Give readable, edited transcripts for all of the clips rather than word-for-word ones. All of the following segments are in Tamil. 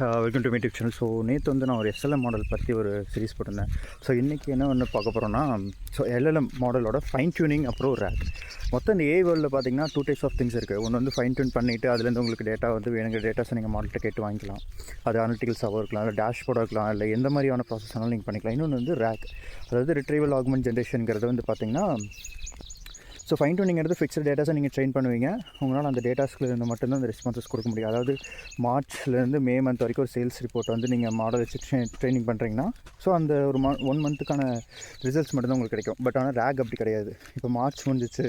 Welcome to my YouTube channel. So நேற்று வந்து நான் ஒரு எஸ்எல்எம் மாடல் பற்றி ஒரு சீரிஸ் போட்டிருந்தேன். ஸோ இன்றைக்கி என்ன ஒன்று பார்க்க போகிறோன்னா, ஸோ எல்எல்எம் மாடலோட ஃபைன் டியூனிங் அப்புறம் ரேக். மொத்தம் இந்த வேர்ல்டில் பார்த்தீங்கன்னா 2 டைப்ஸ் ஆஃப் திங்ஸ் இருக்குது. ஒன்று வந்து ஃபைன் டியூன் பண்ணிவிட்டு அதுலேருந்து உங்களுக்கு டேட்டா வந்து வேணுங்கிற டேட்டாஸை நீங்கள் மாடல்கிட்ட கேட்டு வாங்கிக்கலாம். அது அனலிட்டிக்கல்ஸாகவும் இருக்கலாம், இல்லை டேஷ்போர்டாக இருக்கலாம், இல்லை எந்த மாதிரியான ப்ராசஸ் ஆனாலும் நீங்கள் பண்ணிக்கலாம். இன்னொன்று வந்து ரேக், அதாவது ரிட்ரைவல் ஆகுமெண்ட் ஜென்ரேஷனுங்கிறது வந்து பார்த்திங்கன்னா, ஸோ ஃபைன் டியூனிங்கிறது ஃபிக்ஸ்டு டேட்டாஸை நீங்கள் ட்ரெயின் பண்ணுவீங்க. உங்களால் அந்த டேட்டாஸ்லேருந்து மட்டும்தான் அந்த ரெஸ்பான்சஸ் கொடுக்க முடியும். அதாவது மார்ச்லேருந்து மே மந்த் வரைக்கும் ஒரு சேல்ஸ் ரிப்போர்ட் வந்து நீங்கள் மாடல் வச்சு ட்ரைனிங் பண்ணுறீங்கன்னா, ஸோ அந்த ஒரு 1 மந்த்துக்கான ரிசல்ட்ஸ் மட்டும்தான் உங்களுக்கு கிடைக்கும். பட் ஆனால் ரேக் அப்படி கிடையாது. இப்போ மார்ச் முடிஞ்சிச்சு,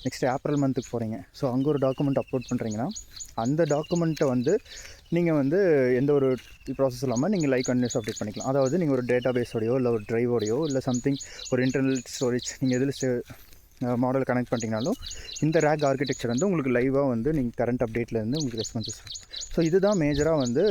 நெக்ஸ்ட் ஏப்ரல் மந்த்துக்கு போகிறீங்க. ஸோ அங்கே ஒரு டாக்குமெண்ட் அப்லோட் பண்ணுறீங்கன்னா, அந்த டாக்குமெண்ட்டை வந்து நீங்கள் வந்து எந்த ஒரு ப்ராசஸ் இல்லாமல் நீங்கள் கண்டினியூஸ் அப்டேட் பண்ணிக்கலாம். அதாவது நீங்கள் ஒரு டேட்டா பேஸோடையோ இல்லை ஒரு ட்ரைவோடையோ இல்லை சம்திங் ஒரு இன்டர்னல் ஸ்டோரேஜ் நீங்கள் எதில் மாடல் கனெக்ட் பண்ணிட்டீங்கனாலும் இந்த ரேக் ஆர்கிடெக்சர் வந்து உங்களுக்கு லைவாக வந்து நீங்கள் கரண்ட் அப்டேட்லேருந்து உங்களுக்கு ரெஸ்பான்சஸ். ஸோ இதுதான் மேஜராக வந்து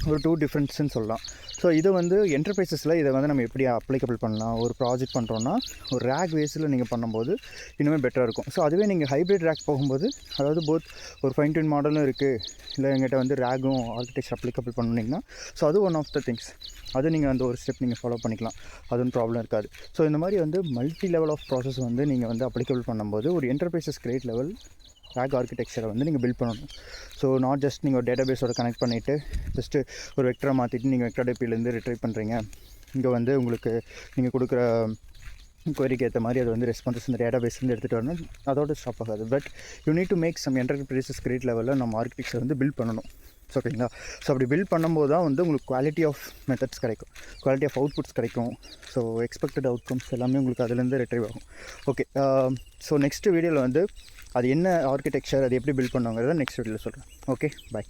ஒரு 2 டிஃப்ரென்ஸ்ன்னு சொல்லலாம். ஸோ இது வந்து என்டர்பிரைசஸில் இதை வந்து நம்ம எப்படி அப்ளிகபிள் பண்ணலாம், ஒரு ப்ராஜெக்ட் பண்ணுறோன்னா ஒரு ரேக் பேஸில் நீங்கள் பண்ணும்போது இன்னுமே பெட்டராக இருக்கும். ஸோ அதுவே நீங்கள் ஹைப்ரிட் ரேக் போகும்போது, அதாவது போத் ஒரு ஃபைன் டியூன் மாடலும் இருக்குது, இல்லை எங்கிட்ட வந்து ரேக்கும் ஆர்கிடெக்சர் அப்ளிகபிள் பண்ணிங்கன்னா, ஸோ அது ஒன் ஆஃப் த திங்ஸ். அது நீங்கள் அந்த ஒரு ஸ்டெப் நீங்கள் ஃபாலோ பண்ணிக்கலாம், அது ஒன்றும் ப்ராப்ளம் இருக்காது. ஸோ இந்த மாதிரி வந்து மல்டி லெவல் ஆஃப் ப்ராசஸ் வந்து நீங்கள் வந்து அப்ளிகபிள் பண்ணும்போது ஒரு என்டர்பிரைசஸ் கிரேட் லெவல் ரேக் ஆர்கிடெக்சரை வந்து நீங்கள் பில்ட் பண்ணணும். ஸோ நாட் ஜஸ்ட் நீங்கள் ஒரு டேட்டா பேஸோட கனெக்ட் பண்ணிவிட்டு ஜஸ்ட்டு ஒரு வெக்டரை மாற்றிட்டு நீங்கள் வெக்டர் டேபிலேருந்து ரிட்ரைவ் பண்ணுறீங்க. இங்கே வந்து உங்களுக்கு நீங்கள் கொடுக்குற குவரிக்கு ஏற்ற மாதிரி அது வந்து ரெஸ்பான்சஸ் இந்த டேட்டா பேஸ்லேருந்து எடுத்துகிட்டு வரணும், அதோட ஸ்டாப் ஆகாது. But you need to make some enterprises great லெவலில் நம்ம ஆர்கிடெக்சர் வந்து பில்ட் பண்ணணும். ஸோ ஓகேங்களா? ஸோ அப்படி பில்ட் பண்ணும்போது தான் வந்து உங்களுக்கு குவாலிட்டி ஆஃப் மெத்தட்ஸ் கிடைக்கும், குவாலிட்டி ஆஃப் அவுட்புட்ஸ் கிடைக்கும். ஸோ எக்ஸ்பெக்டட் அவுட்கம்ஸ் எல்லாமே உங்களுக்கு அதுலேருந்து ரிட்ரைவ் ஆகும். ஓகே, ஸோ நெக்ஸ்ட் வீடியோவில் வந்து அது என்ன ஆர்கிடெக்சர், அது எப்படி பில்ட் பண்ணுவாங்கிறத நெக்ஸ்ட் வீடியோவில் சொல்கிறேன். ஓகே, பாய்.